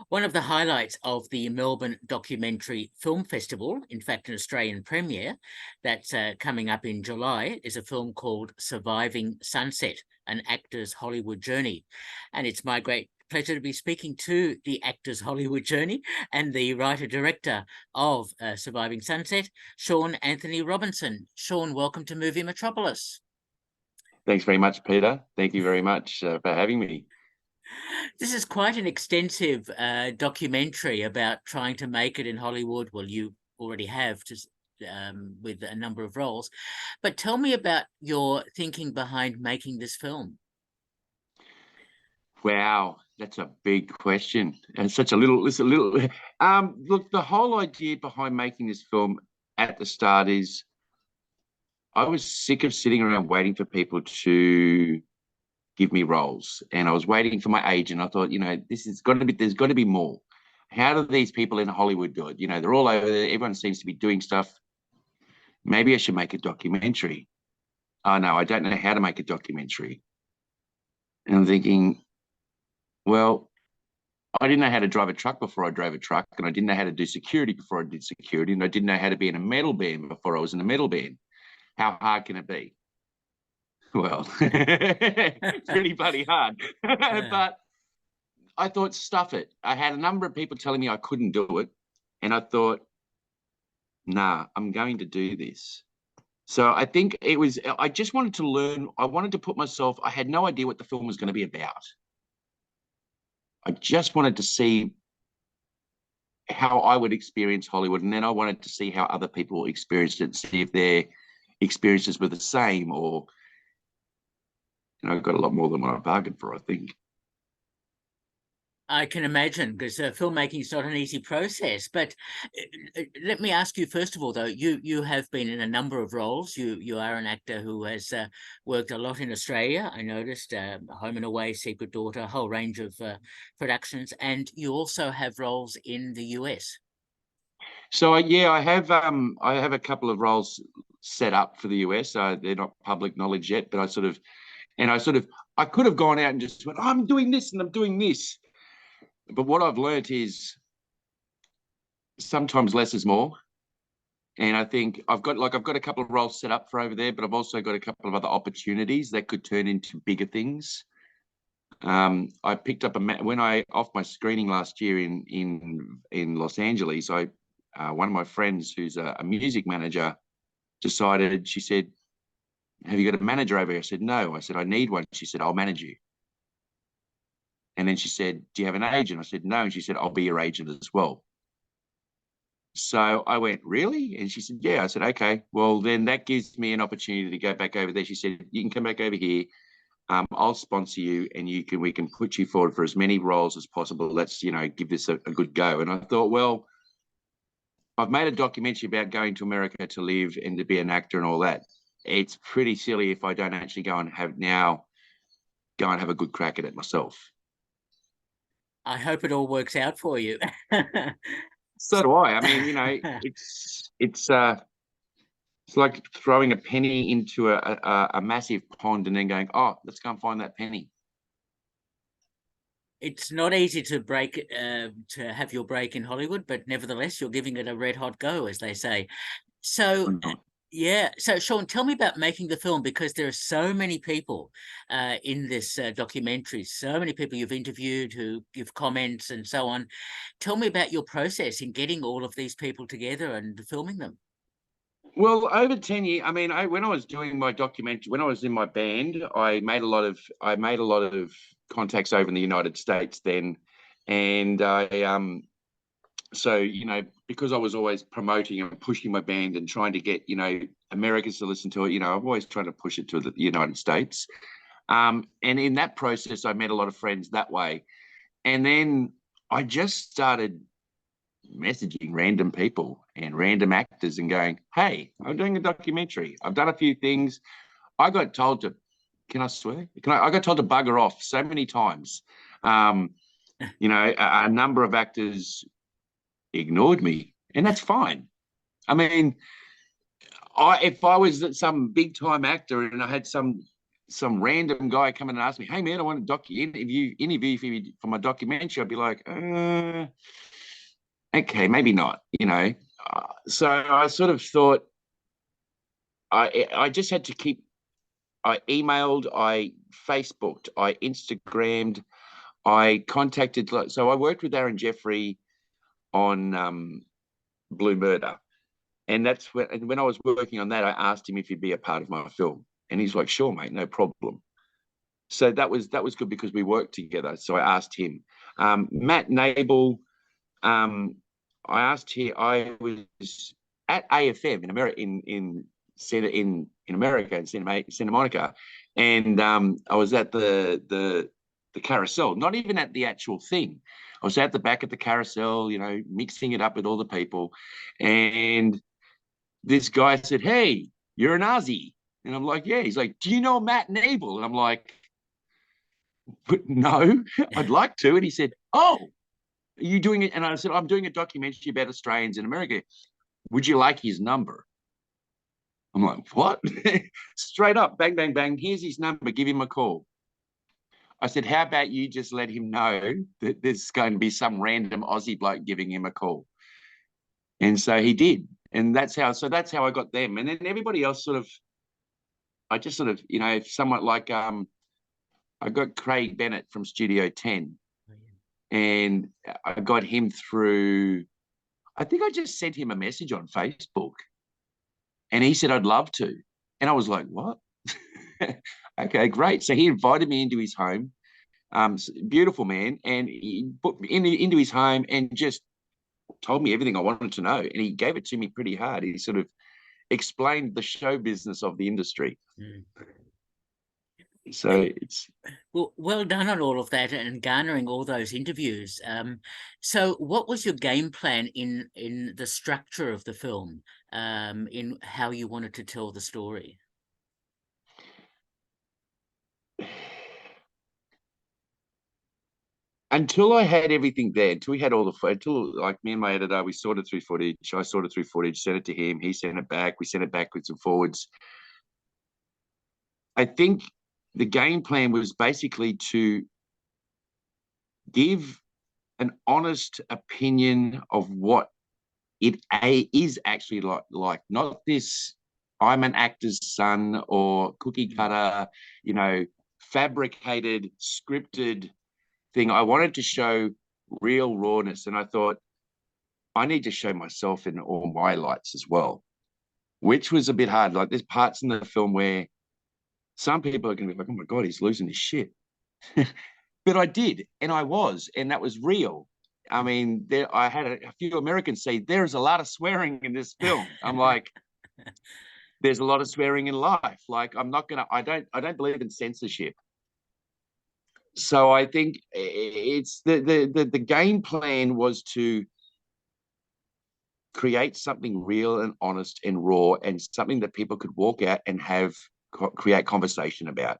One of the highlights of the Melbourne Documentary Film Festival, in fact, an Australian premiere that's coming up in July, is a film called Surviving Sunset, an actor's Hollywood journey. And it's my great pleasure to be speaking to the actor's Hollywood journey and the writer-director of Surviving Sunset, Shaun-Anthony Robinson. Shaun, welcome to Movie Metropolis. Thanks very much, Peter. Thank you very much for having me. This is quite an extensive documentary about trying to make it in Hollywood. Well, you already have with a number of roles. But tell me about your thinking behind making this film. Wow, that's a big question. And such a little, look, the whole idea behind making this film at the start is I was sick of sitting around waiting for people to give me roles. And I was waiting for my agent. I thought, there's got to be more. How do these people in Hollywood do it? They're all over there. Everyone seems to be doing stuff. Maybe I should make a documentary. Oh, no, I don't know how to make a documentary. And I'm thinking, well, I didn't know how to drive a truck before I drove a truck, and I didn't know how to do security before I did security, and I didn't know how to be in a metal band before I was in a metal band. How hard can it be? Well, pretty bloody hard. But I thought, stuff it. I had a number of people telling me I couldn't do it, and I thought, nah, I'm going to do this. So I think I just wanted to learn. I wanted to put myself, I had no idea what the film was going to be about. I just wanted to see how I would experience Hollywood, and then I wanted to see how other people experienced it, see if their experiences were the same, or I got a lot more than what I bargained for, I think. I can imagine, because filmmaking is not an easy process. But let me ask you, first of all, though, you have been in a number of roles. You are an actor who has worked a lot in Australia. I noticed Home and Away, Secret Daughter, a whole range of productions. And you also have roles in the US. So yeah, I have a couple of roles set up for the US. They're not public knowledge yet, but I could have gone out and just went, oh, I'm doing this and I'm doing this. But what I've learned is sometimes less is more. And I think I've got a couple of roles set up for over there, but I've also got a couple of other opportunities that could turn into bigger things. I picked up when I off my screening last year in Los Angeles. One of my friends who's a music manager decided. She said, "Have you got a manager over here?" I said, "No." I said, "I need one." She said, "I'll manage you." And then she said, "Do you have an agent?" I said, "No." And she said, "I'll be your agent as well." So I went, "Really?" And she said, "Yeah." I said, "Okay, well, then that gives me an opportunity to go back over there." She said, "You can come back over here. I'll sponsor you, and we can put you forward for as many roles as possible. Let's, give this a good go." And I thought, well, I've made a documentary about going to America to live and to be an actor and all that. It's pretty silly if I don't actually go and have a good crack at it myself. I hope it all works out for you. So do I. I mean, it's like throwing a penny into a massive pond and then going, oh, let's go and find that penny. It's not easy to to have your break in Hollywood, but nevertheless, you're giving it a red hot go, as they say. So, yeah. So, Shaun, tell me about making the film, because there are so many people in this documentary, so many people you've interviewed who give comments and so on. Tell me about your process in getting all of these people together and filming them. Well, over 10 years, I mean, when I was doing my documentary, when I was in my band, I made a lot of contacts over in the United States then. And so, because I was always promoting and pushing my band and trying to get, Americans to listen to it, I'm always trying to push it to the United States. And in that process, I met a lot of friends that way. And then I just started messaging random people and random actors and going, hey, I'm doing a documentary. I've done a few things. I got told to, can I swear? I got told to bugger off so many times. A number of actors ignored me, and that's fine. I mean, if I was some big time actor and I had some some random guy come in and ask me, "Hey man, I want to interview for my documentary," I'd be like, okay, maybe not, you know. So I sort of thought I just had to keep. I emailed, I Facebooked, I Instagrammed, I contacted. So I worked with Aaron Jeffrey on Blue Murder, and that's when I was working on that, I asked him if he'd be a part of my film, and he's like, "Sure, mate, no problem." So that was good because we worked together. So I asked him. Matt Nable, I asked here. I was at AFM in America, in America, in Santa Monica, and I was at the carousel, not even at the actual thing. I was at the back of the carousel, you know, mixing it up with all the people, and this guy said, "Hey, you're an Aussie," and I'm like, "Yeah." He's like, "Do you know Matt Nable?" And I'm like, "No, I'd like to." And he said, "Oh, are you doing it?" And I said, "I'm doing a documentary about Australians in America. Would you like his number?" I'm like, "What?" Straight up, bang, bang, bang. Here's his number. Give him a call. I said, "How about you just let him know that there's going to be some random Aussie bloke giving him a call?" And so he did. And that's how I got them. And then everybody else I just you know, somewhat like, I got Craig Bennett from Studio 10, and I got him through, I think I just sent him a message on Facebook, and he said, "I'd love to." And I was like, "What?" Okay, great. So he invited me into his home. Beautiful man. And he put me into his home and just told me everything I wanted to know. And he gave it to me pretty hard. He sort of explained the show business of the industry. Mm. So it's Well done on all of that and garnering all those interviews. So what was your game plan in the structure of the film, in how you wanted to tell the story? until I had everything there, until we had all the, until like me and my editor, we sorted through footage. I sorted through footage, sent it to him. He sent it back. We sent it backwards and forwards. I think the game plan was basically to give an honest opinion of what is actually like not this I'm an actor's son or cookie cutter, you know, fabricated, scripted thing. I wanted to show real rawness, and I thought I need to show myself in all my lights as well, which was a bit hard. Like there's parts in the film where some people are going to be like, "Oh my god, he's losing his shit," but I did, and I was, and that was real. I mean, I had a few Americans say there's a lot of swearing in this film. I'm like, there's a lot of swearing in life. Like, I'm not gonna. I don't believe in censorship. So I think it's the game plan was to create something real and honest and raw, and something that people could walk out and have create conversation about,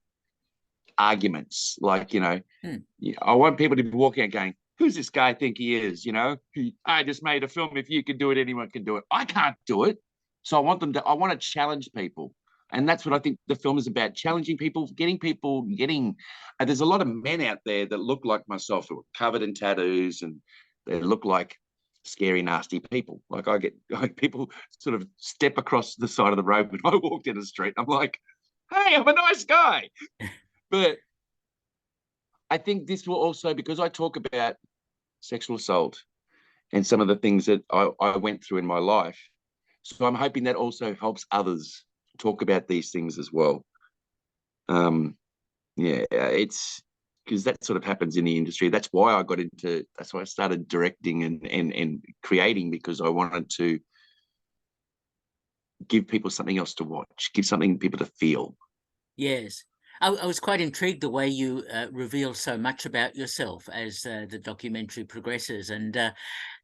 arguments. Like, you know, Hmm. I want people to be walking out going, "Who's this guy think he is?" You know, "I just made a film. If you can do it, anyone can do it. I can't do it." So I want to challenge people. And that's what I think the film is about, challenging people, there's a lot of men out there that look like myself who are covered in tattoos, and they look like scary, nasty people. Like I get like people sort of step across the side of the road when I walk down the street. I'm like, "Hey, I'm a nice guy." But I think this will also, because I talk about sexual assault and some of the things that I went through in my life. So I'm hoping that also helps others talk about these things as well. Yeah, it's because that sort of happens in the industry. That's why I started directing and creating, because I wanted to give people something else to watch, give something people to feel. Yes. I was quite intrigued the way you reveal so much about yourself as the documentary progresses, and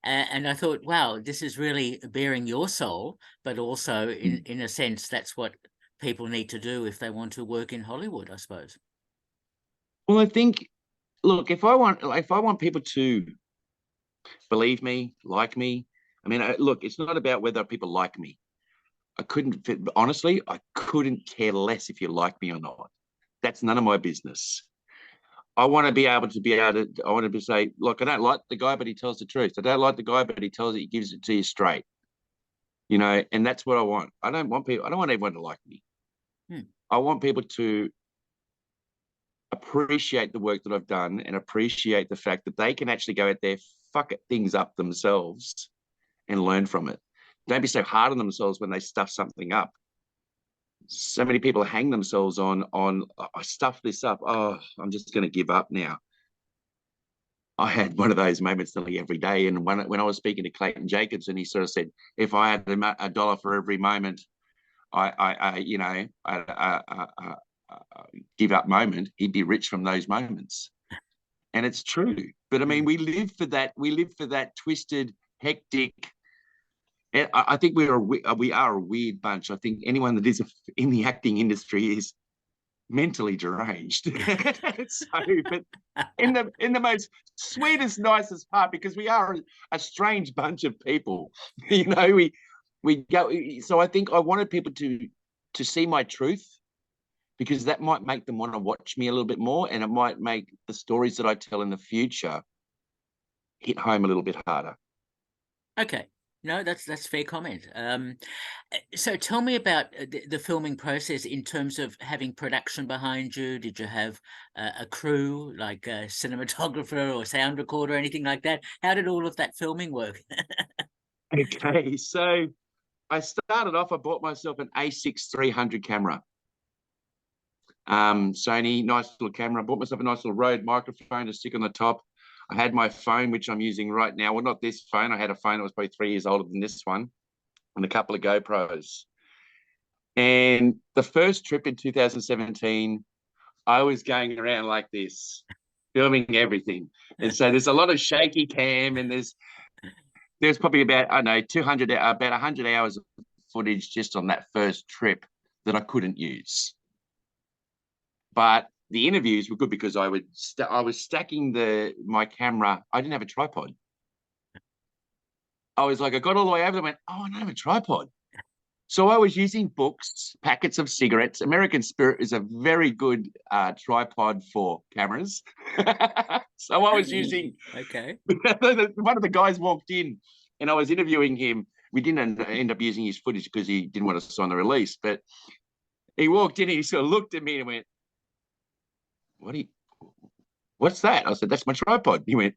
I thought, wow, this is really bearing your soul, but also in a sense that's what people need to do if they want to work in Hollywood, I suppose. Well, I think, look, if I want people to believe me, like me, I mean, look, it's not about whether people like me. Honestly, I couldn't care less if you like me or not. That's none of my business. I want to be able to, I want to say, look, I don't like the guy, but he tells the truth. I don't like the guy, but he gives it to you straight, and that's what I want. I don't want everyone to like me. I want people to appreciate the work that I've done and appreciate the fact that they can actually go out there, fuck things up themselves and learn from it. Don't be so hard on themselves when they stuff something up. So many people hang themselves on I stuffed this up. Oh, I'm just going to give up now. I had one of those moments nearly every day. And when I was speaking to Clayton Jacobson, he sort of said, if I had $1 for every moment I give up moment, he'd be rich from those moments. And it's true. But I mean, we live for that. We live for that twisted, hectic. I think we are a weird bunch. I think anyone that is in the acting industry is mentally deranged. But in the most sweetest, nicest part, because we are a strange bunch of people. We go. So I think I wanted people to see my truth, because that might make them want to watch me a little bit more, and it might make the stories that I tell in the future hit home a little bit harder. Okay. No, that's fair comment. So tell me about the filming process in terms of having production behind you. Did you have a crew, like a cinematographer or sound recorder, anything like that? How did all of that filming work? Okay, so I started off, I bought myself an A6 300 camera. Sony, nice little camera. I bought myself a nice little Rode microphone to stick on the top. I had my phone, which I'm using right now. Well, not this phone. I had a phone that was probably 3 years older than this one, and a couple of GoPros. And the first trip in 2017, I was going around like this, filming everything. And so there's a lot of shaky cam, and there's probably about, I don't know, 100 hours of footage just on that first trip that I couldn't use. But the interviews were good because I was stacking my camera. I didn't have a tripod. I was like, I got all the way over there, went, oh, I don't have a tripod. So I was using books, packets of cigarettes. American Spirit is a very good tripod for cameras. So I was using. Okay. One of the guys walked in, and I was interviewing him. We didn't end up using his footage because he didn't want to sign the release. But he walked in and he sort of looked at me and went, what's that? I said, that's my tripod. He went,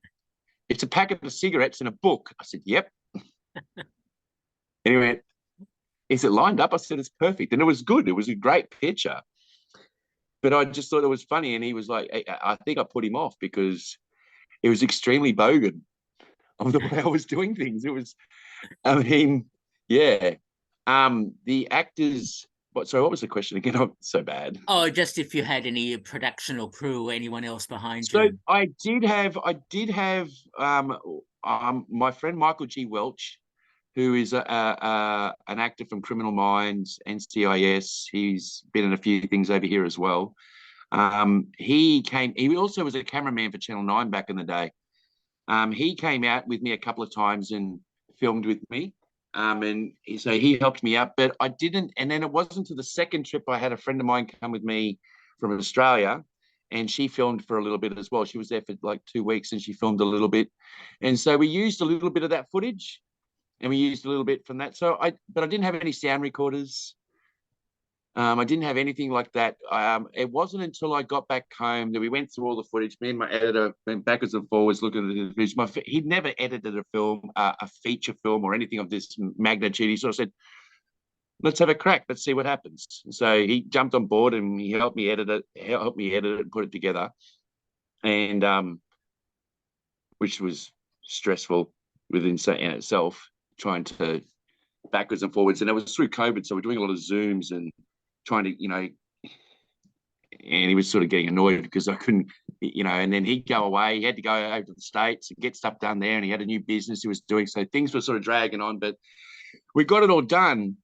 it's a packet of cigarettes and a book. I said, yep. And he went, is it lined up? I said, it's perfect. And it was good. It was a great picture. But I just thought it was funny. And he was like, I think I put him off because it was extremely bogan of the way I was doing things. It was, I mean, yeah. The actors, what was the question again? I'm so bad. Oh, just if you had any production or crew or anyone else behind you. So I did have my friend Michael G. Welch, who is an actor from Criminal Minds, NCIS. He's been in a few things over here as well. He also was a cameraman for Channel 9 back in the day. He came out with me a couple of times and filmed with me. And so he helped me out, but I didn't. And then it wasn't until the second trip I had a friend of mine come with me from Australia, and she filmed for a little bit as well. She was there for like 2 weeks and she filmed a little bit. And so we used a little bit of that footage, and we used a little bit from that. But I didn't have any sound recorders. I didn't have anything like that. It wasn't until I got back home that we went through all the footage. Me and my editor went backwards and forwards looking at the footage. He'd never edited a film, a feature film or anything of this magnitude. He sort of said, let's have a crack. Let's see what happens. So he jumped on board and he helped me edit it and put it together. And which was stressful within itself, trying to backwards and forwards. And it was through COVID, so we're doing a lot of Zooms and trying to, and he was sort of getting annoyed because I couldn't, and then he'd go away. He had to go over to the States and get stuff done there, and he had a new business he was doing. So things were sort of dragging on, but we got it all done.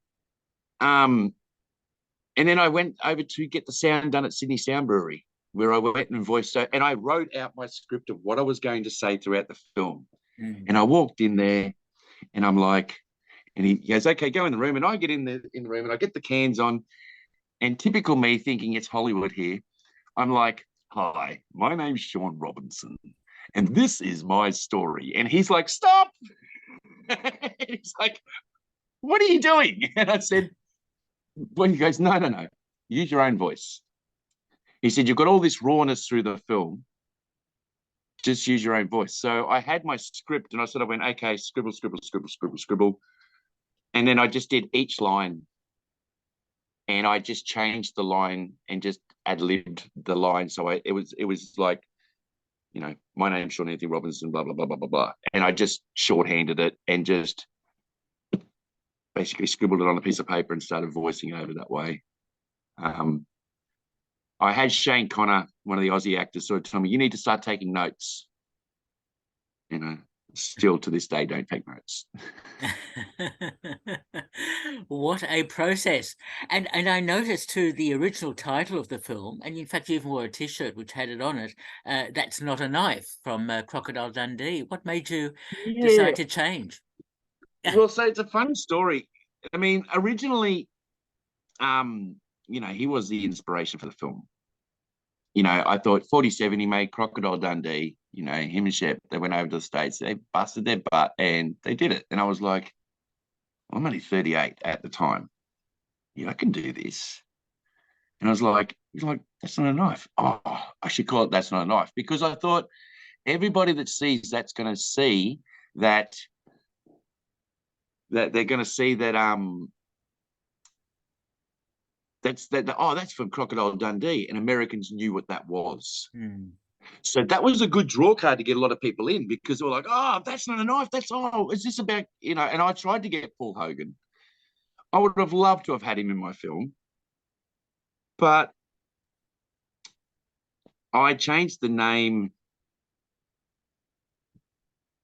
And then I went over to get the sound done at Sydney Sound Brewery, where I went and voiced it, and I wrote out my script of what I was going to say throughout the film. And I walked in there, and I'm like, and he goes, okay, go in the room. And I get in the room, and I get the cans on. And typical me thinking it's Hollywood here, I'm like, hi, my name's Shaun Robinson, and this is my story. And he's like, stop. He's like, what are you doing? And I said, well, he goes, no, no, no, use your own voice. He said, you've got all this rawness through the film. Just use your own voice. So I had my script and I sort of went, okay, scribble, scribble, scribble, scribble, scribble. And then I just did each line and I just changed the line and just ad-libbed the line. So it was like, you know, my name's Shaun-Anthony Robinson, blah, blah, blah, blah, blah, blah. And I just shorthanded it and just basically scribbled it on a piece of paper and started voicing over that way. I had Shane Connor, one of the Aussie actors, sort of tell me, you need to start taking notes. You know, still to this day, don't take notes. What a process. And I noticed too the original title of the film, and in fact you even wore a t-shirt which had it on it, That's Not a Knife, from Crocodile Dundee. What made you decide to change? Well, so it's a fun story. I mean, originally, you know, he was the inspiration for the film. You know, I thought 47, he made Crocodile Dundee, you know, him and Shep, they went over to the States, they busted their butt and they did it. And I was like, I'm only 38 at the time. Yeah, I can do this. And I was like, he's like, that's not a knife. Oh, I should call it That's Not a Knife, because I thought everybody that sees that's going to see that they're going to see that that's from Crocodile Dundee, and Americans knew what that was. So that was a good draw card to get a lot of people in, because they were like, oh, that's not a knife. That's, oh, is this about, you know, and I tried to get Paul Hogan. I would have loved to have had him in my film, but I changed the name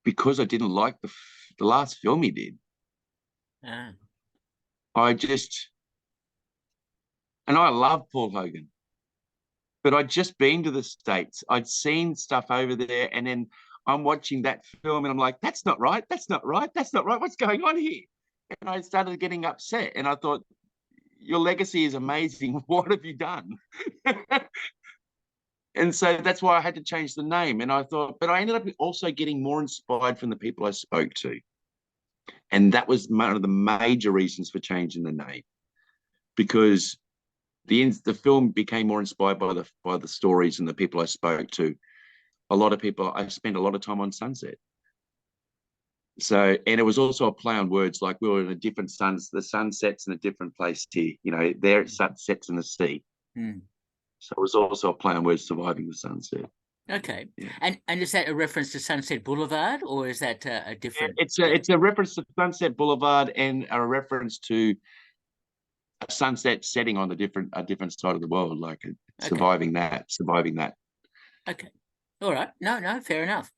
because I didn't like the last film he did. I just, and I love Paul Hogan, but I'd just been to the States. I'd seen stuff over there, and then I'm watching that film and I'm like, that's not right. That's not right. That's not right. What's going on here? And I started getting upset, and I thought, your legacy is amazing. What have you done? And so that's why I had to change the name. And I thought, but I ended up also getting more inspired from the people I spoke to. And that was one of the major reasons for changing the name, because the film became more inspired by the stories and the people I spoke to. A lot of people, I spent a lot of time on Sunset. So, and it was also a play on words, like we were in a different the sun sets in a different place here. You know, there it sets in the sea. So it was also a play on words, surviving the sunset. Okay. Yeah. And is that a reference to Sunset Boulevard, or is that a different? It's a reference to Sunset Boulevard and a reference to a sunset setting on a different side of the world, like surviving that. Okay. All right. No, fair enough.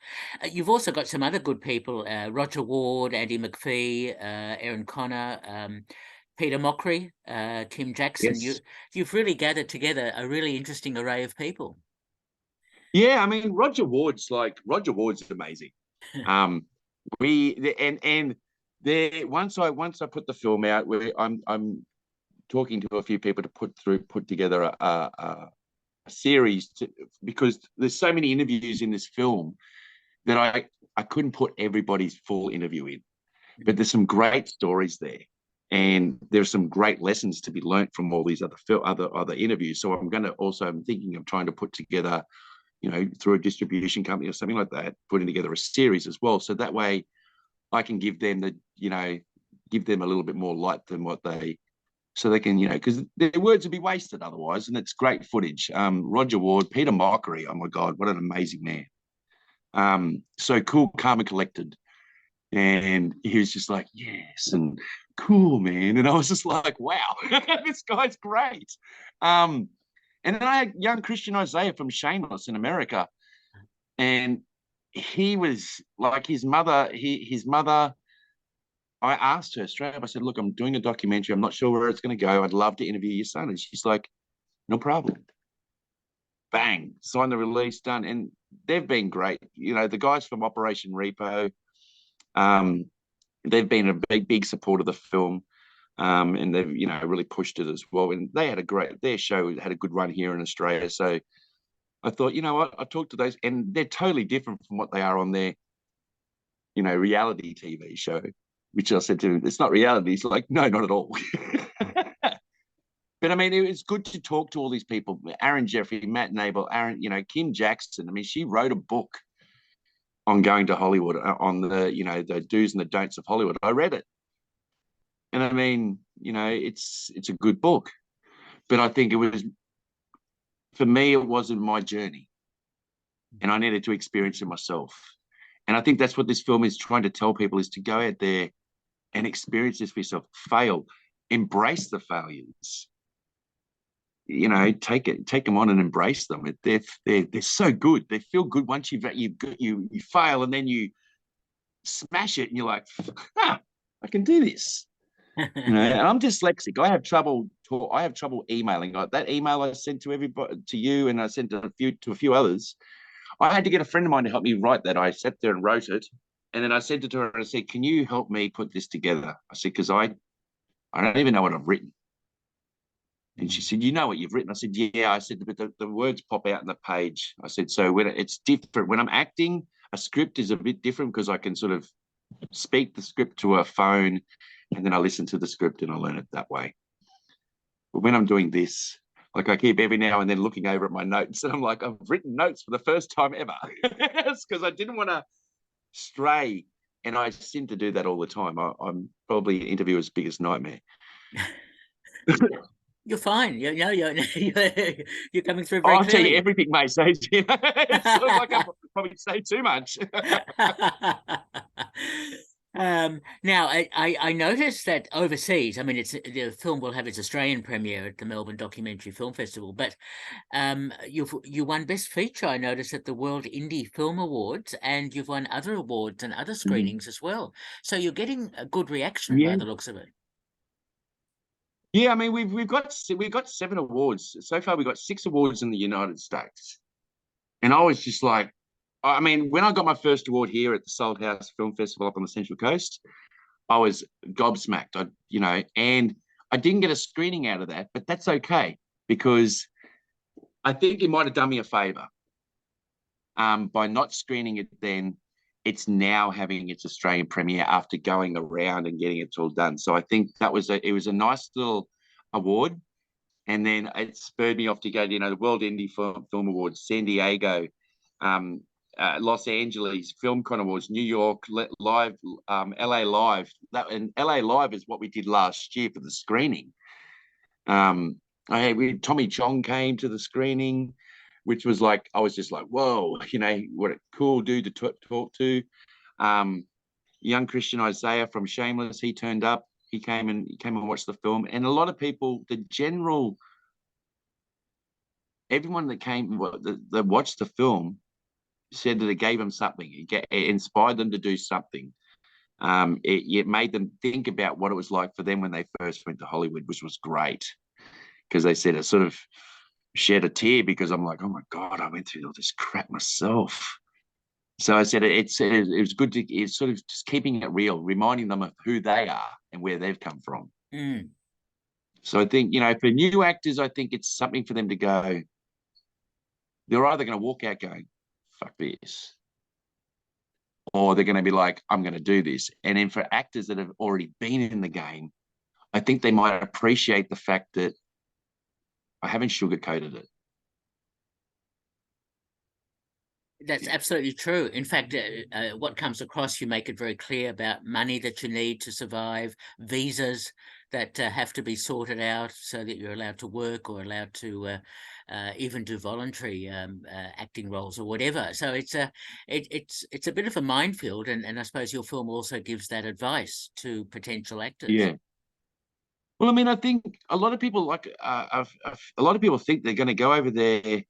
You've also got some other good people, Roger Ward, Andy McPhee, Aaron Connor, Peter Mockery, Tim Jackson. Yes. You've really gathered together a really interesting array of people. Yeah, I mean, Roger Ward's amazing. Once I put the film out, I'm talking to a few people to put together a series because there's so many interviews in this film that I couldn't put everybody's full interview in, but there's some great stories there, and there's some great lessons to be learnt from all these other interviews. So I'm thinking of trying to put together, you know, through a distribution company or something like that, putting together a series as well, so that way I can give them a little bit more light than what they. So they can, you know, because their words would be wasted otherwise, and it's great footage. Roger Ward, Peter Mockery, oh my God, what an amazing man. So cool, calm and collected. And he was just like, yes, and cool, man. And I was just like, wow, this guy's great. And then I had young Christian Isaiah from Shameless in America. And he was like his mother, I asked her straight up, I said, look, I'm doing a documentary. I'm not sure where it's going to go. I'd love to interview your son. And she's like, no problem. Bang, sign the release, done. And they've been great. You know, the guys from Operation Repo, they've been a big support of the film. And they've, you know, really pushed it as well. And they had their show had a good run here in Australia. So I thought, you know what, I talked to those, and they're totally different from what they are on their, reality TV show, which I said to him, it's not reality. He's like, no, not at all. But I mean, it was good to talk to all these people, Aaron Jeffrey, Matt Nable, Aaron, Kim Jackson. I mean, she wrote a book on going to Hollywood, on the, the do's and the don'ts of Hollywood. I read it. And I mean, it's a good book. But I think for me, it wasn't my journey. And I needed to experience it myself. And I think that's what this film is trying to tell people, is to go out there and experience this for yourself, fail, embrace the failures. Take them on and embrace them. They're so good. They feel good once you fail, and then you smash it, and you're like, I can do this. And I'm dyslexic. I have trouble emailing. Like that email I sent to everybody, to you, and I sent to a few others. I had to get a friend of mine to help me write that. I sat there and wrote it, and then I sent it to her and I said, "Can you help me put this together?" I said, "Because I don't even know what I've written." And she said, "You know what you've written?" I said, "Yeah." I said, "But the words pop out on the page." I said, "So when it's different, when I'm acting, a script is a bit different because I can sort of speak the script to a phone, and then I listen to the script and I learn it that way. But when I'm doing this, like, I keep every now and then looking over at my notes, and I'm like, I've written notes for the first time ever." It's because I didn't want to stray, and I seem to do that all the time. I'm probably an interviewer's biggest nightmare. You're fine. You're coming through very I'll tell you clearly. everything, mate. So it's sort of like I probably say too much. Now, I noticed that overseas, I mean, the film will have its Australian premiere at the Melbourne Documentary Film Festival, but you won Best Feature, I noticed, at the World Indie Film Awards, and you've won other awards and other screenings as well. So you're getting a good reaction by Yeah. the looks of it. Yeah, I mean, we've got 7 awards so far. We got 6 awards in the United States, and I was just like, I mean, when I got my first award here at the Salt House Film Festival up on the Central Coast, I was gobsmacked. And I didn't get a screening out of that, but that's okay, because I think it might have done me a favor by not screening it then. It's now having its Australian premiere after going around and getting it all done. So I think it was a nice little award. And then it spurred me off to go to, the World Indie Film Awards, San Diego, Los Angeles, Film Con Awards, New York, Live, LA Live. And LA Live is what we did last year for the screening. Tommy Chong came to the screening, which was like, I was just like, whoa, what a cool dude to talk to. Young Christian Isaiah from Shameless, he turned up. He came and watched the film. And a lot of people, everyone that came, that watched the film, said that it gave them something. It inspired them to do something. It made them think about what it was like for them when they first went to Hollywood, which was great, because they said it sort of shed a tear, because I'm like, oh my God, I went through all this crap myself. So I said it was good it's sort of just keeping it real, reminding them of who they are and where they've come from. Mm. So I think, for new actors, I think it's something for them to go, they're either going to walk out going, fuck this, or they're going to be like, I'm going to do this. And then for actors that have already been in the game, I think they might appreciate the fact that I haven't sugarcoated it. That's absolutely true. In fact, what comes across, you make it very clear about money that you need to survive, visas that have to be sorted out so that you're allowed to work or allowed to even do voluntary acting roles or whatever. So it's a bit of a minefield, and I suppose your film also gives that advice to potential actors. Yeah. Well, I mean, I think a lot of people a lot of people think they're going to go over there,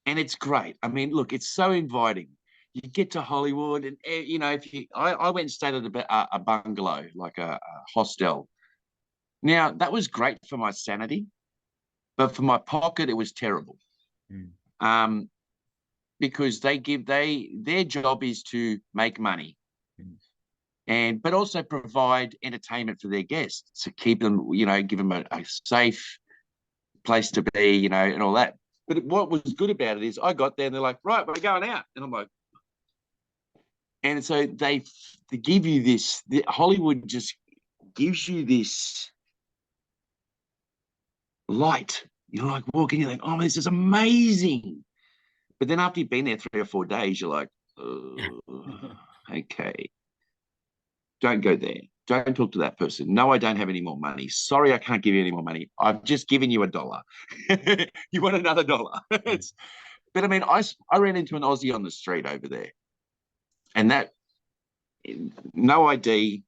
and it's great. I mean, look, it's so inviting. You get to Hollywood, and I went and stayed at a bungalow, like a hostel. Now, that was great for my sanity, but for my pocket, it was terrible. Because their job is to make money, but also provide entertainment for their guests, to keep them, give them a safe place to be, and all that. But what was good about it is I got there and they're like, right, we're going out. And I'm like, and so they give you this, Hollywood just gives you this light. You're like walking, you're like, oh, this is amazing. But then after you've been there 3 or 4 days, you're like, okay, don't go there. Don't talk to that person. No, I don't have any more money. Sorry, I can't give you any more money. I've just given you $1. You want another $1. But I mean, I ran into an Aussie on the street over there, and that, no ID.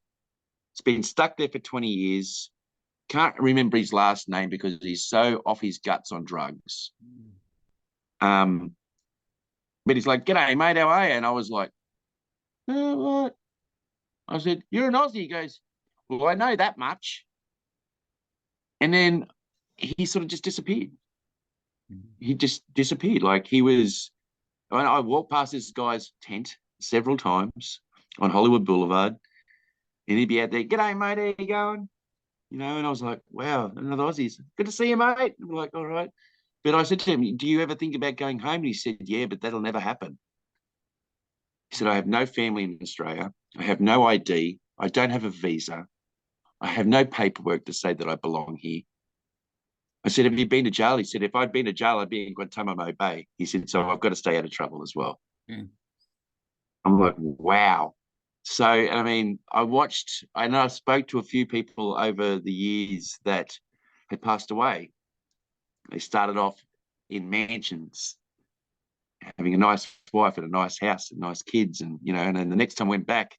It's been stuck there for 20 years. Can't remember his last name because he's so off his guts on drugs. But he's like, "G'day, mate, how are you?" And I was like, what? I said, "You're an Aussie." He goes, "Well, I know that much." And then he sort of just disappeared. He just disappeared. Like he was, I walked past this guy's tent several times on Hollywood Boulevard, and he'd be out there, "G'day, mate, how you going?" You know, and I was like, wow, another Aussie's. "Good to see you, mate." I'm like, all right. But I said to him, "Do you ever think about going home?" And he said, "Yeah, but that'll never happen." He said, "I have no family in Australia. I have no ID. I don't have a visa. I have no paperwork to say that I belong here." I said, "Have you been to jail?" He said, "If I'd been to jail, I'd be in Guantanamo Bay." He said, "So I've got to stay out of trouble as well." Mm. I'm like, wow. So, I mean, I know I spoke to a few people over the years that had passed away. They started off in mansions, having a nice wife and a nice house and nice kids. And, you know, and then the next time I went back,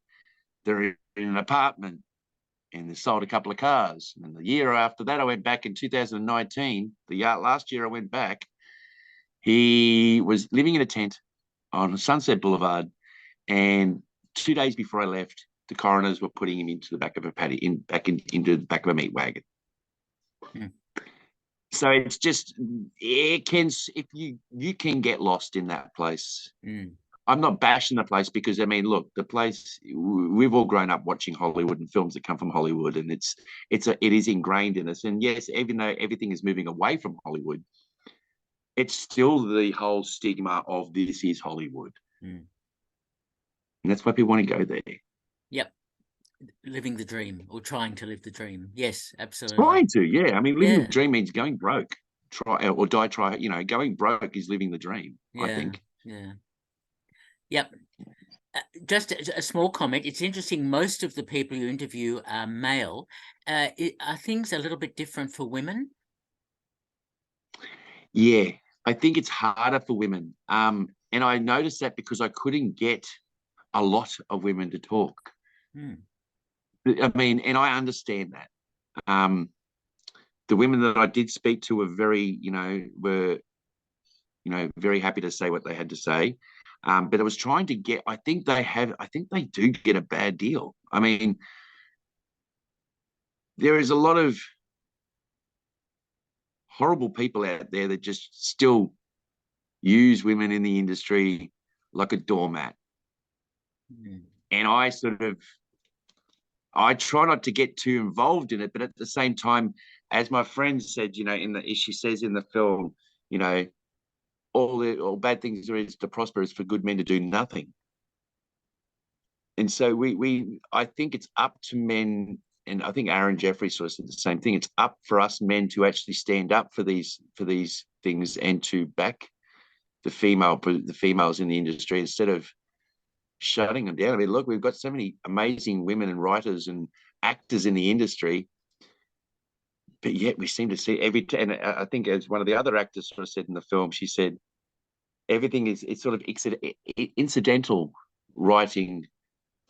they're in an apartment and they sold a couple of cars. And the year after that, I went back in 2019. Last year I went back, he was living in a tent on Sunset Boulevard. And 2 days before I left, the coroners were putting him into the back of a into the back of a meat wagon. Mm. So it's just, it can, if you can get lost in that place. Mm. I'm not bashing the place because, I mean, look, the place, we've all grown up watching Hollywood and films that come from Hollywood, and it is ingrained in us. And yes, even though everything is moving away from Hollywood, it's still the whole stigma of this is Hollywood. Mm. And that's why people want to go there. Yep. Living the dream, or trying to live the dream. Yes, absolutely. Trying to, yeah. I mean, living the dream means going broke. Try or die try, you know, going broke is living the dream, I think. Yeah. Yep. Just a small comment. It's interesting. Most of the people you interview are male. Are things a little bit different for women? Yeah, I think it's harder for women. And I noticed that because I couldn't get a lot of women to talk. I mean, and I understand that. The women that I did speak to were very happy to say what they had to say. But I was trying to get, I think they do get a bad deal. I mean, there is a lot of horrible people out there that just still use women in the industry like a doormat. And I try not to get too involved in it, but at the same time, as my friend said, she says in the film, all bad things there is to prosper is for good men to do nothing. And so I think it's up to men, and I think Aaron Jeffrey sort of said the same thing. It's up for us men to actually stand up for these things and to back the females in the industry instead of shutting them down. I mean, look, we've got so many amazing women and writers and actors in the industry, but yet we seem to see and I think as one of the other actors sort of said in the film, she said, everything it's sort of incidental writing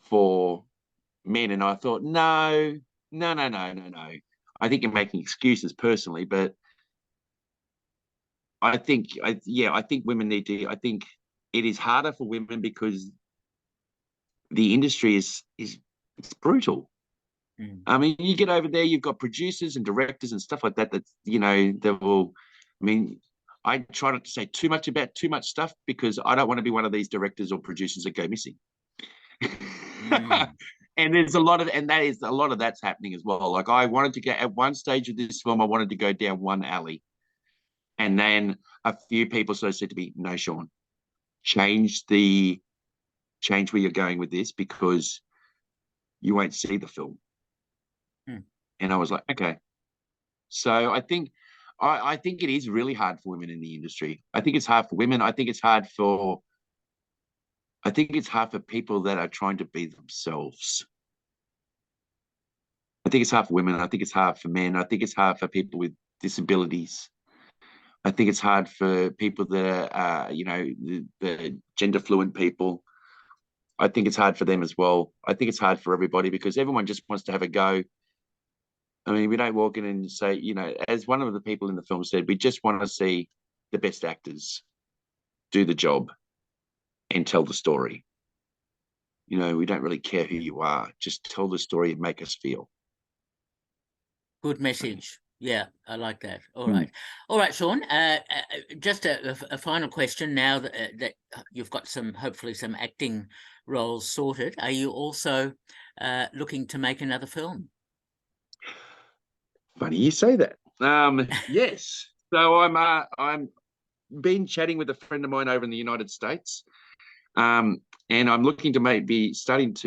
for men. And I thought, no. I think you're making excuses personally, but I think women need to, I think it is harder for women because the industry is it's brutal. I mean, you get over there, you've got producers and directors and stuff like that that will, I mean, I try not to say too much about too much stuff because I don't want to be one of these directors or producers that go missing. And there's a lot of that's happening as well. Like I wanted to go at one stage of this film, I wanted to go down one alley And then a few people sort of said to me, no, Shaun, change where you're going with this, because you won't see the film. And I was like, okay. So I think it is really hard for women in the industry. I think it's hard for women. I think it's hard for people that are trying to be themselves. I think it's hard for women. I think it's hard for men. I think it's hard for people with disabilities. I think it's hard for people that are, the gender fluent people. I think it's hard for them as well. I think it's hard for everybody, because everyone just wants to have a go. I mean, we don't walk in and say, as one of the people in the film said, we just want to see the best actors do the job and tell the story. We don't really care who you are. Just tell the story and make us feel. Good message. Yeah, I like that. All right. All right, Shaun, just a final question now that you've got hopefully some acting roles sorted. Are you also looking to make another film? Funny you say that. Yes. So I'm been chatting with a friend of mine over in the United States, and I'm looking to we've started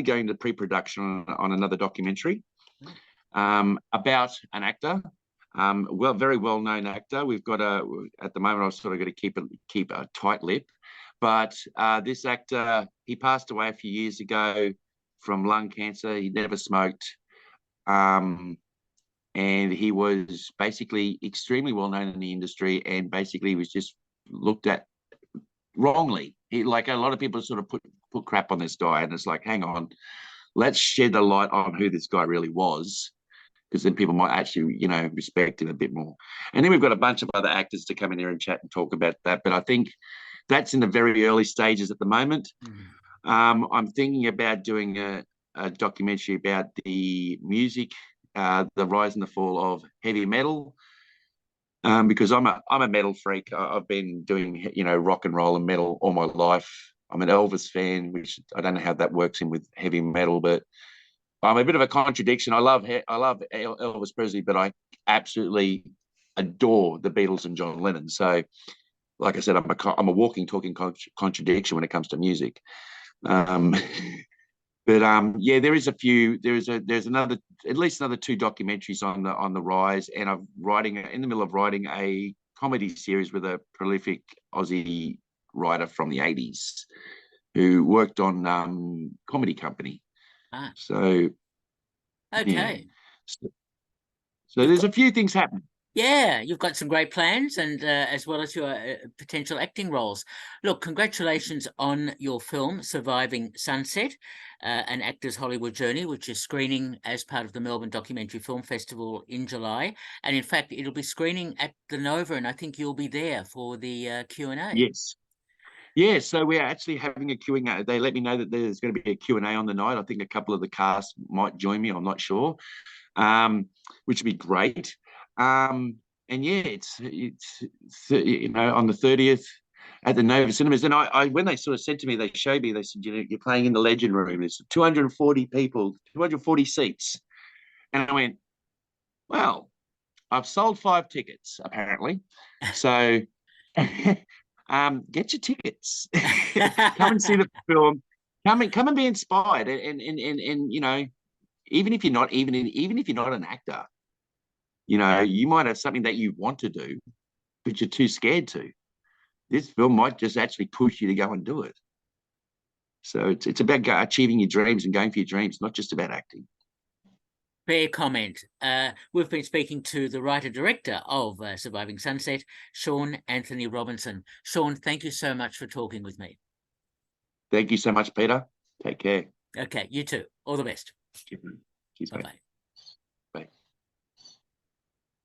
going to pre-production on another documentary about an actor, very well-known actor. We've got at the moment I've sort of got to keep a tight lip, but this actor, he passed away a few years ago from lung cancer. He never smoked. And he was basically extremely well known in the industry, and basically was just looked at wrongly. Like a lot of people sort of put crap on this guy, and it's like, hang on, let's shed the light on who this guy really was, because then people might actually, respect him a bit more. And then we've got a bunch of other actors to come in here and chat and talk about that. But I think that's in the very early stages at the moment. I'm thinking about doing a documentary about the music, the rise and the fall of heavy metal, because I'm a metal freak. I've been doing rock and roll and metal all my life. I'm an Elvis fan, which I don't know how that works in with heavy metal, but I'm a bit of a contradiction. I love Elvis Presley, but I absolutely adore the Beatles and John Lennon. So, like I said, I'm a walking, talking contradiction when it comes to music. But yeah, there's at least another 2 documentaries on the rise, and I'm in the middle of writing a comedy series with a prolific Aussie writer from the 80s who worked on Comedy Company. So okay. Yeah. So there's a few things happening. Yeah, you've got some great plans, and as well as your potential acting roles. Look, congratulations on your film, Surviving Sunset, an actor's Hollywood journey, which is screening as part of the Melbourne Documentary Film Festival in July. And in fact, it'll be screening at the Nova, and I think you'll be there for the Q&A. Yes. Yeah, so we're actually having a Q&A. They let me know that there's going to be a Q&A on the night. I think a couple of the cast might join me. I'm not sure, which would be great. And yeah, it's on the 30th at the Nova Cinemas. And I when they sort of said to me, they showed me, they said, you're playing in the Legend Room. It's 240 people, 240 seats. And I went, well, I've sold 5 tickets, apparently. So get your tickets. Come and see the film. Come and be inspired. And even if you're not an actor, you might have something that you want to do, but you're too scared to. This film might just actually push you to go and do it. So it's about achieving your dreams and going for your dreams, not just about acting. Fair comment. We've been speaking to the writer-director of Surviving Sunset, Shaun-Anthony Robinson. Shaun, thank you so much for talking with me. Thank you so much, Peter. Take care. Okay, you too. All the best. Cheers, Bye-bye.